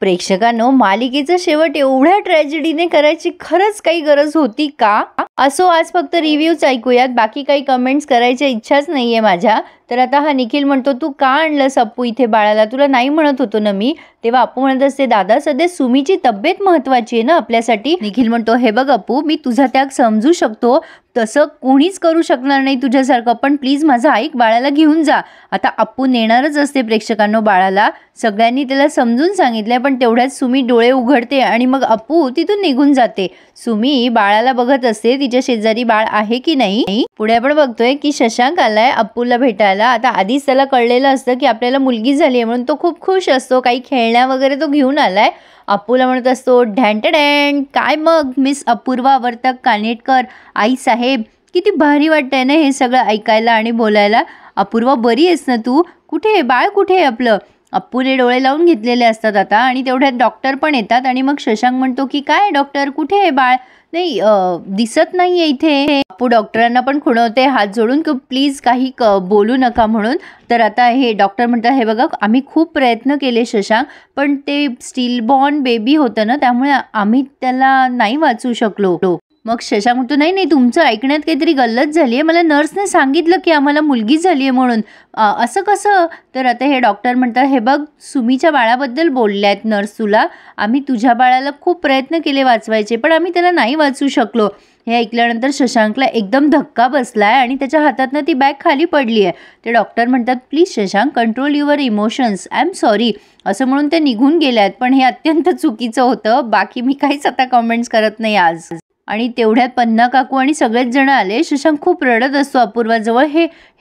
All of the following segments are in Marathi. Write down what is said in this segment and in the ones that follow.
प्रेक्षकांनो, मालिकेचा शेवट एवढ्या ट्रॅजेडीने करायची खरंच काही गरज होती का? असो, आज फक्त रिव्ह्यूच ऐकूयात, बाकी काही कमेंट्स करायची इच्छाच नाहीये माझ्या. तर आता हा निखिल म्हणतो, तू का आणलंस अप्पू इथे बाळाला? तुला नाही म्हणत होतो ना मी. तेव्हा अप्पू म्हणत असते, दादा सध्या सुमीची तब्येत महत्वाची आहे ना आपल्यासाठी. निखिल म्हणतो, हे बघ अप्पू, मी तुझा त्याग समजू शकतो, तसं कोणीच करू शकणार नाही तुझ्यासारखं, पण प्लीज माझं ऐक, बाळाला घेऊन जा. आता अप्पू नेणारच असते प्रेक्षकांनो बाळाला, सगळ्यांनी त्याला समजून सांगितलंय, पण तेवढ्यात सुमी डोळे उघडते आणि मग अप्पू तिथून निघून जाते. सुमी बाळाला बघत असते, तिच्या शेजारी बाळ आहे की नाही. पुढे आपण बघतोय की शशांक आलाय अप्पूला भेटायला. आता आधीच त्याला कळलेलं असतं की आपल्याला मुलगी झाली आहे, म्हणून तो खूप खुश असतो. काही खेळण्या वगैरे तो घेऊन आलाय. अप्पूला म्हणत असतो, ढँटडँट, काय मग मिस अपूर्वा वर्तक कानेटकर आई साहेब, किती भारी वाटतंय ना हे सगळं ऐकायला आणि बोलायला. अपूर्वा बरी आहेस ना तू? कुठे आहे बाळ, कुठे आहे आपलं? अप्पूने डोळे लावून घेतलेले असतात आता, आणि तेवढ्यात डॉक्टर पण येतात. आणि मग शशांक म्हणतो की काय डॉक्टर, कुठे आहे बाळ? नाही दिसत नाहीये इथे. अप्पू डॉक्टरांना पण खुणवते हात जोडून की प्लीज काही बोलू नका म्हणून. तर आता हे डॉक्टर म्हणतात, हे बघा आम्ही खूप प्रयत्न केले शशांक, पण ते स्टील बॉर्न बेबी होतं ना, त्यामुळे आम्ही त्याला नाही वाचू शकलो. मग शशांक म्हणतो, नाही नाही, तुमचं ऐकण्यात काहीतरी गल्लत झाली आहे, मला नर्सने सांगितलं की आम्हाला मुलगी झाली आहे म्हणून. असं कसं? तर आता हे डॉक्टर म्हणतात, हे बघ सुमीच्या बाळाबद्दल बोलले आहेत नर्स तुला, आम्ही तुझ्या बाळाला खूप प्रयत्न केले वाचवायचे, पण आम्ही त्याला नाही वाचू शकलो. हे ऐकल्यानंतर शशांकला एकदम धक्का बसलाय आणि त्याच्या हातातनं ती बॅग खाली पडली आहे. ते डॉक्टर म्हणतात, please Shashank, control your emotions, I am sorry, असं म्हणून ते निघून गेले आहेत. पण हे अत्यंत चुकीचं होतं. बाकी मी काहीच आता कमेंट्स करत नाही आज. आणि तेवढ्यात पन्ना काकू आणि सगळेच जण आले. शशांक खूप रडत असतो अपूर्वाजवळ.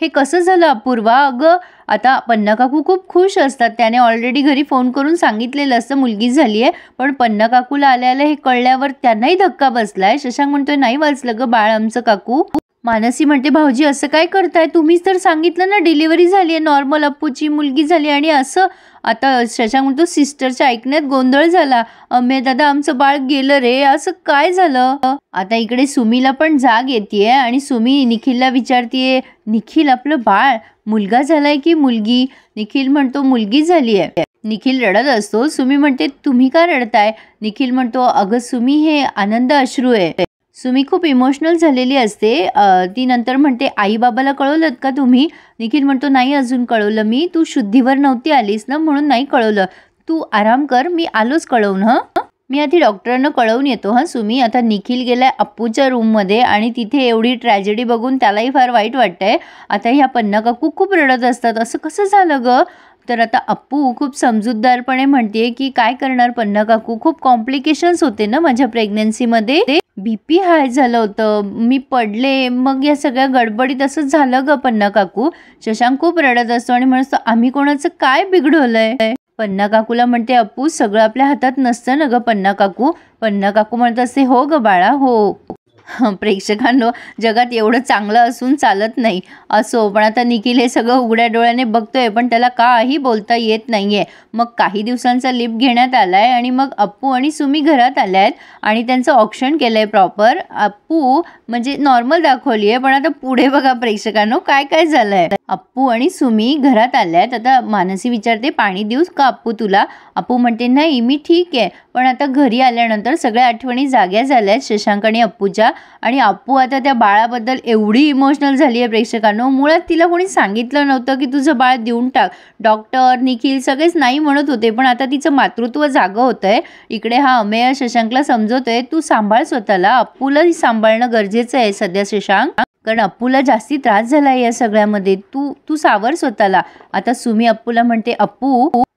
हे कसं झालं अपूर्वा? अगं आता पन्ना काकू खूप खुश असतात, त्याने ऑलरेडी घरी फोन करून सांगितलेलं असतं मुलगी झाली आहे, पण पन्ना काकूला आल्या हे कळल्यावर त्यांनाही धक्का बसलाय. शशांक म्हणतोय, नाही वाचलं ग बाळ आमचं काकू. मानसी म्हणते, भाऊजी असं काय करताय, तुम्हीच तर सांगितलं ना डिलिव्हरी झाली आहे नॉर्मल, अप्पूची मुलगी झाली, आणि असं. आता शशांक म्हणतो, सिस्टरच्या ऐकण्यात गोंधळ झाला, अम्मे दादा आमचं बाळ गेलं रे, असं काय झालं? आता इकडे सुमीला पण जाग येते आणि सुमी निखिलला विचारतीये, निखिल आपलं बाळ मुलगा झालाय की मुलगी? निखिल म्हणतो, मुलगी झाली आहे. निखिल रडत असतो. सुमी म्हणते, तुम्ही का रडताय? निखिल म्हणतो, अगं सुमी हे आनंद अश्रू आहे. सुमी खूप इमोशनल झालेली असते. ती नंतर म्हणते, आई बाबाला कळवलं का तुम्ही? निखिल म्हणतो, नाही अजून कळवलं मी, तू शुद्धीवर नव्हती आलीस ना म्हणून नाही कळवलं, तू आराम कर, मी आलोच कळवून. मी आधी डॉक्टरांना कळवून येतो. सुमी. आता निखिल गेलाय अप्पूच्या रूममध्ये आणि तिथे एवढी ट्रॅजेडी बघून त्यालाही फार वाईट वाटतंय. आता ह्या पन्ना काकू खूप रडत असतात, असं कसं झालं ग? तर आता अप्पू खूप समजूतदारपणे म्हणते की काय करणार पन्ना काकू, खूप कॉम्प्लिकेशन्स होते ना माझ्या प्रेग्नन्सीमध्ये, BP हाय झालं होतं, मी पडले, मग या सगळ्या गडबडीत असं झालं ग पन्ना काकू. शशांक खूप रडत असतो आणि म्हणतो, आम्ही कोणाचं काय बिघडवलंय? पन्ना काकूला म्हणते, अप्पू सगळं आपल्या हातात नसतं ना ग पन्ना काकू. पन्ना काकू म्हणत असते, हो ग बाळा हो. प्रेक्षकांनो, जगात एवढं चांगलं असून चालत नाही. असो, पण आता निखिल हे सगळं उघड्या डोळ्याने बघतोय, पण त्याला काही बोलता येत नाहीये. मग काही दिवसांचा लिप घेण्यात आलाय आणि मग अप्पू आणि सुमी घरात आल्या आहेत आणि त्यांचं ऑप्शन केलंय प्रॉपर. अप्पू म्हणजे नॉर्मल दाखवली आहे, पण आता पुढे बघा प्रेक्षकांनो काय काय झालंय. अप्पू आणि सुमी घरात आल्यात. आता मानसी विचारते, पाणी देऊस का अप्पू तुला? अप्पू म्हणते, नाही मी ठीक आहे. पण आता घरी आल्यानंतर सगळ्या आठवणी जाग्या झाल्यात शशांक आणि अप्पूच्या, आणि अप्पू आता त्या बाळाबद्दल एवढी इमोशनल झाली आहे प्रेक्षकांनो. मुळात तिला कोणी सांगितलं नव्हतं की तुझं बाळ देऊन टाक, डॉक्टर निखिल सगळेच नाही म्हणत होते, पण आता तिचं मातृत्व जागं होतंय. इकडे हा अमेय शशांकला समजवतोय, तू सांभाळ स्वतःला, अप्पूलाही सांभाळणं गरजेचं आहे सध्या शशांक, कारण अप्पूला जास्ती त्रास झालाय या सगळ्यामध्ये, तू सावर स्वतःला. आता सुमी अप्पूला म्हणते,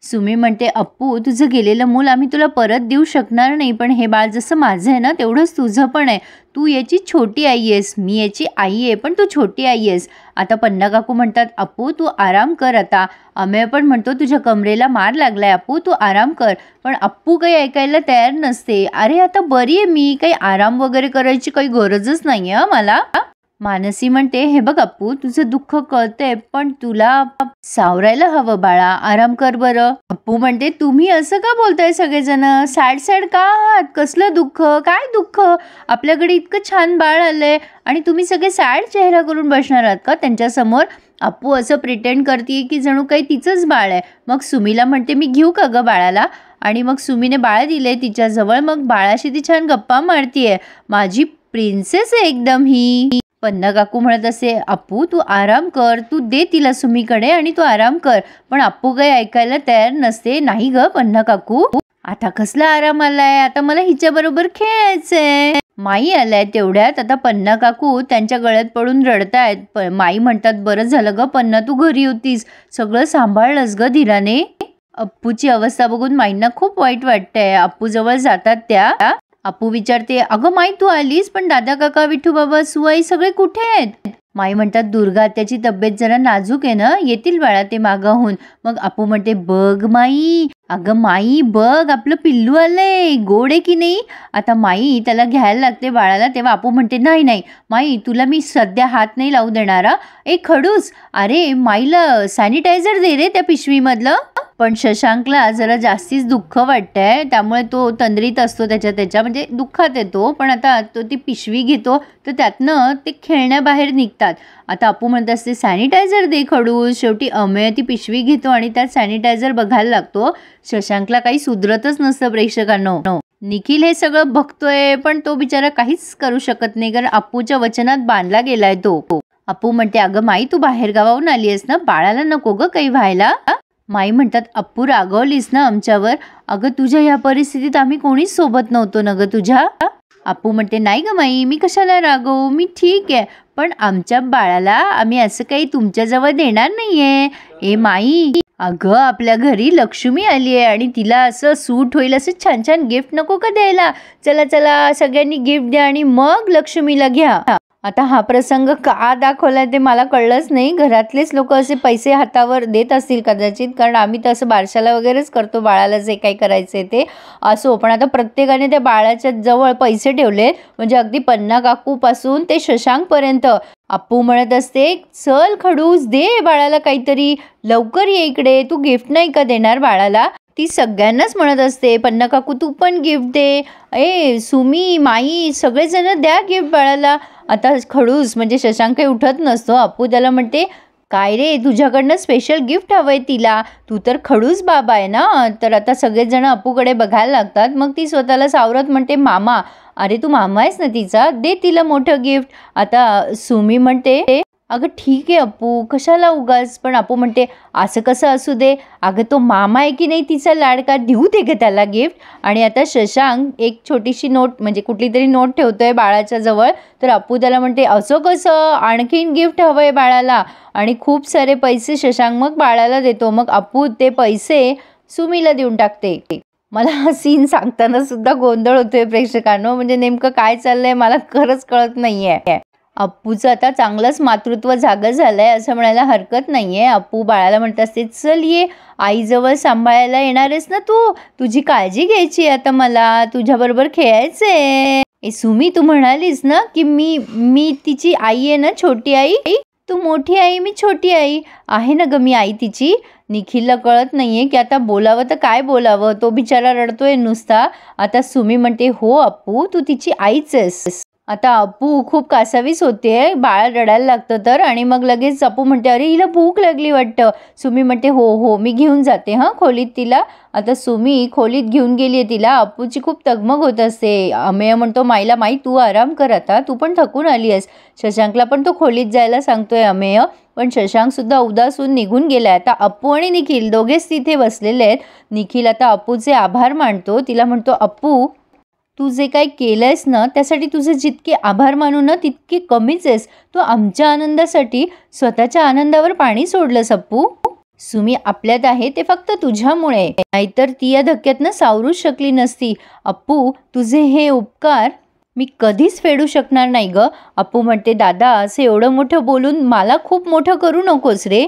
सुमी म्हणते, अप्पू तुझं गेलेलं मूल आम्ही तुला परत देऊ शकणार नाही, पण हे बाळ जसं माझं आहे ना तेवढंच तुझं पण आहे. तू याची छोटी आई आहेस, मी याची आई आहे, पण तू छोटी आई आहेस. आता पन्ना काकू म्हणतात, अप्पू तू आराम कर आता. अमेय पण म्हणतो, तुझ्या कमरेला मार लागलाय अप्पू, तू आराम कर. पण अप्पू काही ऐकायला तयार नसते. अरे आता बरी आहे मी, काही आराम वगैरे करायची काही गरजच नाहीये मला. मानसी म्हणते, हे बघ अप्पू तुझं दुःख कळतंय, पण तुला सावरायला हवं बाळा, आराम कर बरं. अप्पू म्हणते, तुम्ही असं का बोलताय सगळेजण, सॅड सॅड का आहात? कसलं दुःख, काय दुःख? आपल्याकडे इतकं छान बाळ आलंय आणि तुम्ही सगळे सॅड चेहरा करून बसणार आहात का त्यांच्यासमोर? अप्पू असं प्रिटेंड करते की जणू काही तिचंच बाळ आहे. मग सुमीला म्हणते, मी घेऊ का ग बाळाला? आणि मग सुमीने बाळ दिले तिच्याजवळ. मग बाळाशी ती छान गप्पा मारतीये. माझी प्रिन्सेस आहे एकदम ही. पन्ना काकू म्हणत असे, अप्पू तू आराम कर, तू दे तिला सुमीकडे आणि तू आराम कर. पण अप्पू काही ऐकायला तयार नसते. नाही ग पन्ना काकू, आता कसला आराम आलाय, आता मला हिच्या बरोबर खेळायचंय. माई आलाय तेवढ्यात. आता पन्ना काकू त्यांच्या गळ्यात पडून रडतायत. माई म्हणतात, बरं झालं ग पन्ना तू घरी होतीस, सगळं सांभाळलंस ग धीराने. अप्पूची अवस्था बघून माईंना खूप वाईट वाटतंय. अप्पू जवळ जातात त्या. अप्पू विचारते, अगं माई तू आलीस, पण दादा काका विठू बाबा सुआई सगळे कुठे आहेत? माई म्हणतात, दुर्गा त्याची तब्येत जरा नाजूक आहे ना, येतील बाळा ते मागाहून. मग अप्पू म्हणते, बघ माई, अगं माई बघ आपलं पिल्लू आलंय, गोड आहे की नाही. आता माई त्याला घ्यायला लागते बाळाला. तेव्हा अप्पू म्हणते, नाही नाही माई तुला मी सध्या हात नाही लावू देणार. एक खडूस, अरे माईला सॅनिटायझर दे रे त्या पिशवीमधलं. पण शशांकला जरा जास्तीच दुःख वाटतंय, त्यामुळे तो तंद्रीत असतो त्याच्या म्हणजे दुःखात येतो. पण आता तो ती पिशवी घेतो तर त्यातनं ते खेळण्याबाहेर निघतात. आता अप्पू म्हणत असते, सॅनिटायझर दे खडूस. शेवटी अमेय ती पिशवी घेतो आणि त्यात सॅनिटायझर बघायला लागतो. शशांकला काही सुधरतच नसतं प्रेक्षकांनो. निखिल हे सगळं बघतोय पण तो बिचारा काहीच करू शकत नाही, कारण अप्पूच्या वचनात बांधला गेलाय तो. अप्पू म्हणते, अगं माई तू बाहेर गावाहून आली आहेस ना, बाळाला नको ग काही व्हायला. माई म्हणतात, अप्पू रागवलीस ना आमच्यावर. अगं तुझ्या या परिस्थितीत आम्ही कोणीच सोबत नव्हतो ना ग तुझ्या. अप्पू म्हणते, नाही ग माई मी कशाला रागवू, मी ठीक आहे, पण आमच्या बाळाला आम्ही असं काही तुमच्याजवळ देणार नाहीये. ए माई, अगं आपल्या घरी लक्ष्मी आली आहे आणि तिला असं सूट होईल असं छान छान गिफ्ट नको का द्यायला. चला चला सगळ्यांनी गिफ्ट द्या आणि मग लक्ष्मीला घ्या. आता हा प्रसंग का दाखवलाय ते मला कळलंच नाही. घरातलेच लोक असे पैसे हातावर देत असतील कदाचित, कारण आम्ही तर असं बारशाला वगैरेच करतो बाळाला जे काही करायचे ते असो. पण आता प्रत्येकाने त्या बाळाच्या जवळ पैसे ठेवले, म्हणजे अगदी पन्ना काकूपासून ते शशांकपर्यंत. अप्पू म्हणत असते, चल खडूस दे बाळाला काहीतरी, लवकर ये इकडे, तू गिफ्ट नाही का देणार बाळाला. ती सगळ्यांनाच म्हणत असते, पन्ना काकू तू पण गिफ्ट दे, ए सुमी माई सगळेजण द्या गिफ्ट बाळाला. आता खडूस म्हणजे शशांक काही उठत नसतो. अप्पू त्याला म्हणते, काय रे तुझ्याकडनं स्पेशल गिफ्ट हवंय तिला, तू तर खडूस बाबा आहे ना. तर आता सगळेजण अप्पूकडे बघायला लागतात. मग ती स्वतःला सावरत म्हणते, मामा, अरे तू मामा आहेस ना तिचा, दे तिला मोठं गिफ्ट. आता सुमी म्हणते, अगं ठीक आहे अप्पू कशाला उगाच. पण अप्पू म्हणते, असं कसं असू दे, अगं तो मामा आहे की नाही तिचा लाडका, देऊ दे ग त्याला गिफ्ट. आणि आता शशांक एक छोटीशी नोट म्हणजे कुठली तरी नोट ठेवतोय बाळाच्या जवळ. तर अप्पू त्याला म्हणते, असं कसं, आणखीन गिफ्ट हवंय बाळाला. आणि खूप सारे पैसे शशांक मग बाळाला देतो. मग अप्पू ते पैसे सुमीला देऊन टाकते. मला हा सीन सांगताना सुद्धा गोंधळ होतोय प्रेक्षकांनो, म्हणजे नेमकं काय चाललंय मला खरंच कळत नाहीये. अप्पूचं आता चांगलंच मातृत्व जागं झालंय असं म्हणायला हरकत नाहीये. अप्पू बाळाला म्हणत असते, चल ये आईजवळ सांभाळायला येणारेस ना तू, तुझी काळजी घ्यायची, आता मला तुझ्याबरोबर खेळायचंय. ए सुमी, तू म्हणालीस ना की मी तिची आई आहे ना, छोटी आई. तू मोठी आई, मी छोटी आई आहे ना ग मी आई तिची. निखिलला कळत नाहीये की आता बोलावं तर काय बोलावं, तो बिचारा रडतोय नुसता. आता सुमी म्हणते, हो अप्पू तू तिची आईच आहेस. आता अप्पू खूप कासावीस होते, बाळ रडायला लागतं तर. आणि मग लगेच अप्पू म्हणते, अरे हिला भूक लागली वाटतं. सुमी म्हणते, हो हो मी घेऊन जाते हां खोलीत तिला. आता सुमी खोलीत घेऊन गेली आहे तिला. अप्पूची खूप तगमग होत असते. अमेय म्हणतो माईला, माई तू आराम कर आता, तू पण थकून आली आहेस. शशांकला पण तो खोलीत जायला सांगतोय अमेय, पण शशांक सुद्धा उदास होऊन निघून गेलाय. आता अप्पू आणि निखिल दोघेच तिथे बसलेले आहेत. निखिल आता अप्पूचे आभार मानतो. तिला म्हणतो, अप्पू तू जे काही केलंयस ना त्यासाठी तुझे जितके आभार मानू ना तितके कमीच आहेस. तू आमच्या आनंदासाठी स्वतःच्या आनंदावर पाणी सोडलंस अप्पू. सुमी आपल्यात आहे ते फक्त तुझ्यामुळे, नाहीतर ती या धक्क्यातनं सावरूच शकली नसती. अप्पू तुझे हे उपकार मी कधीच फेडू शकणार नाही ग. अप्पू म्हणते, दादा असं एवढं मोठं बोलून मला खूप मोठं करू नकोस रे.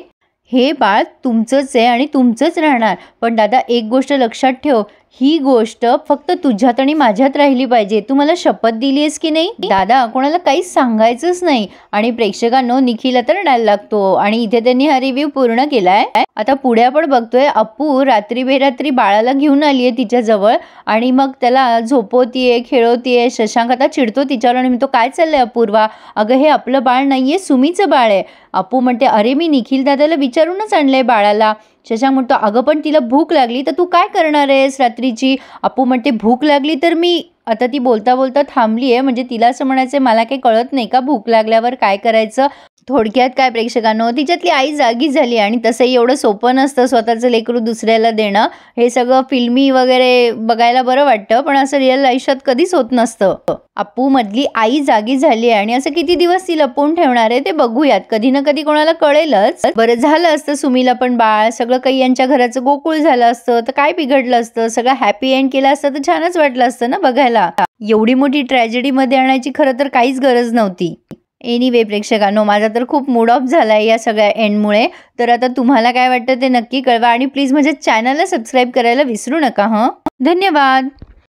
हे बाळ तुमचंच आहे आणि तुमचंच राहणार. पण दादा एक गोष्ट लक्षात ठेव, ही गोष्ट फक्त तुझ्यात आणि माझ्यात राहिली पाहिजे. तू मला शपथ दिली आहेस की नाही दादा, कोणाला काहीच सांगायचंच नाही. आणि प्रेक्षकांनो निखिल तर रडायला लागतो. आणि इथे त्यांनी हा रिव्ह्यू पूर्ण केलाय. आता पुढे आपण बघतोय अप्पू रात्री बेरात्री बाळाला घेऊन आली आहे तिच्याजवळ आणि मग त्याला झोपवतीये, खेळवतीये. शशांक आता चिडतो तिच्यावर आणि म्हणतो, काय चाललंय अपूर्वा, अगं हे आपलं बाळ नाहीये, सुमीचं बाळ आहे. अप्पू म्हणते, अरे मी निखिल दादाला विचारूनच आणलंय बाळाला. शशांक म्हणतो अगं पण तिला भूक लागली तर तू काय करणार आहेस रात्रीची. अप्पू म्हणते भूक लागली तर मी. आता ती बोलता बोलता थांबली आहे, म्हणजे तिला असं म्हणायचं मला काही कळत नाही का भूक लागल्यावर काय करायचं. थोडक्यात काय प्रेक्षकांनो, तिच्यातली आई जागी झाली. आणि तसंही एवढं सोपं नसतं स्वतःचं लेकरू दुसऱ्याला देणं. हे सगळं फिल्मी वगैरे बघायला बरं वाटतं, पण असं रिअल आयुष्यात कधीच होत नसतं. अप्पू मधली आई जागी झाली आणि असं किती दिवस ती लपवून ठेवणार आहे ते बघूयात. कधी ना कधी कोणाला कळेलच. बरं झालं असतं सुमीला पण बाळ, सगळं काही यांच्या घराचं गोकुळ झालं असतं तर काय बिघडलं असतं. सगळं हॅपी एंड केलं असतं तर छानच वाटलं असतं ना बघायला. एवढी मोठी ट्रॅजेडी मध्ये आणायची खरं तर काहीच गरज नव्हती. एनिवे प्रेक्षकांनो, माझा तर खूप मूड ऑफ झालाय या सगळ्या एंडमुळे. तर आता तुम्हाला काय वाटतं ते नक्की कळवा आणि प्लीज माझ्या चॅनलला सबस्क्राईब करायला विसरू नका. धन्यवाद.